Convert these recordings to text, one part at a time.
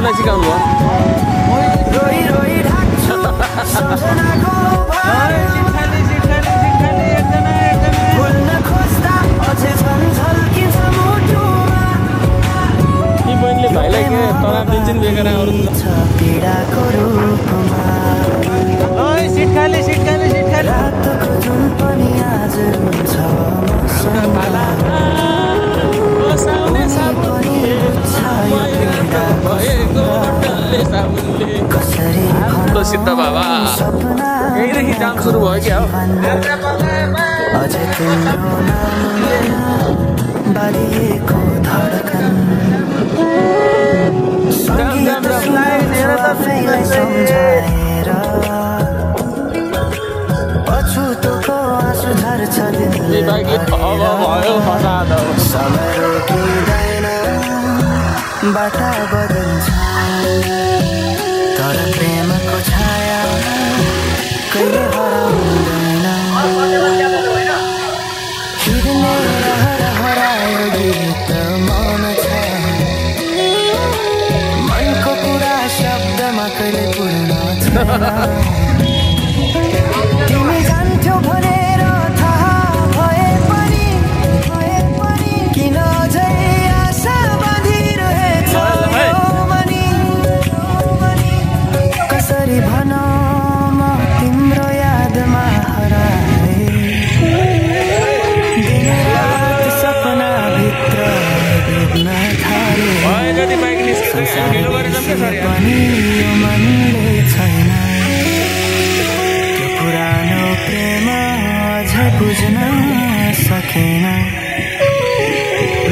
अरूलाई सिकाउनु भयो कि बहिनीले भाइलाई के तनाव दिन्छन् बेकार अरू सिट खाली सिद्ध बाबा यहीँदेखि जाम सुरु भयो क्या हो बाटा बदल्छ तर प्रेमको छाया कहिले हराउँदैन हिँड्ने हरायो गीत मन छ मनको कुरा शब्दमा कहिले पूर्ण छैन तिमी जान्थ्यौ भनेर थाहा भए पनि किन अझै आशा बाँधिरहेछ कसरी भनौ म तिम्रो यादमा हराए दिनरात सपनाभित्र डुब्न थाले पनि यो मनले छैन त्यो पुरानो प्रेम अझ बुझ्न सकेन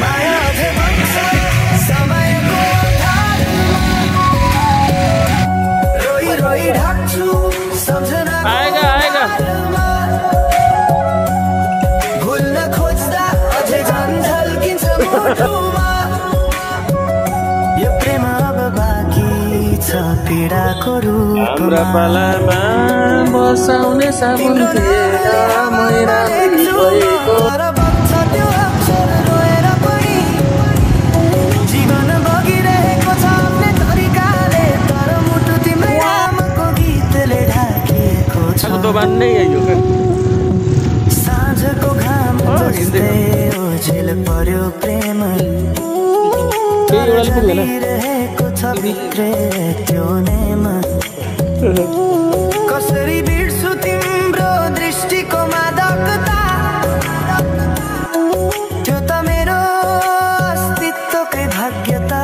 माया अझै बग्छ समयको रोई ढाक्छु सम्झना आएगा भुल्न खोज्दा अझै झन् झल्किन्छ मुटुमा यो प्रेम अब बाँकी छ पीडाको रूपमा हाम्रा पालामा बसाउने साबुन थिएन मैला भएको त्यो अक्षर रोएर पनि जीवन बगिरहेको छ आफ्नै तरिकाले तर मुटु तिम्रो आमाको गीतले ढाकिएको छ दोबान नै यही हो साँझको घाम जस्तै ओझेल पर्यो प्रेम रहेको छ भित्रै त्यो नेम कसरी बिर्सु तिम्रो दृष्टिको मादकता त्यो त मेरो अस्तित्वकै भाग्यता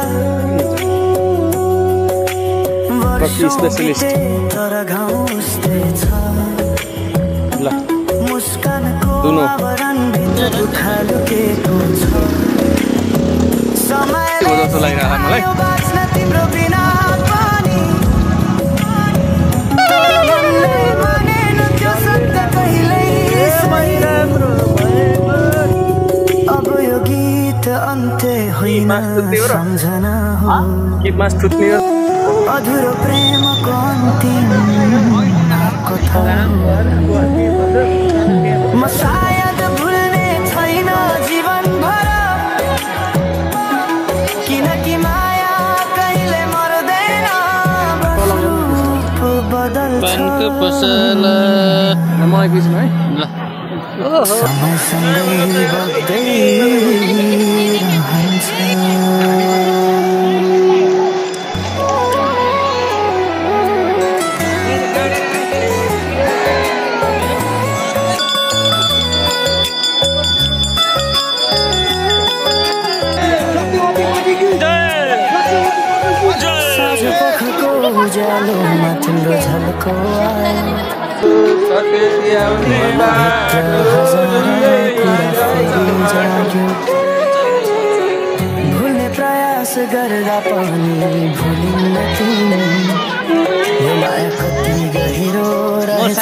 तर घाउ उस्तै छ मुस्कानको आवरण भित्र दुखा लुकेको छ समयले बाँच्न तिम्रो बिना पनि मानेन त्यो सत्य कहिल्यै अब यो गीत अन्त्य होइन सम्झना हो अधुरो प्रेमको अन्तिम कथा म सायद भुल्ने छैन जीवनभर किनकि माया कहिले मर्दैन रूप बदल्छ समयसँगै बग्दै रहन्छ उज्यालोमा तिम्रो झल्को भुल्ने प्रयास गर्दा पनि भुलिन्न तिमी यो माया कति गहिरो रहेछ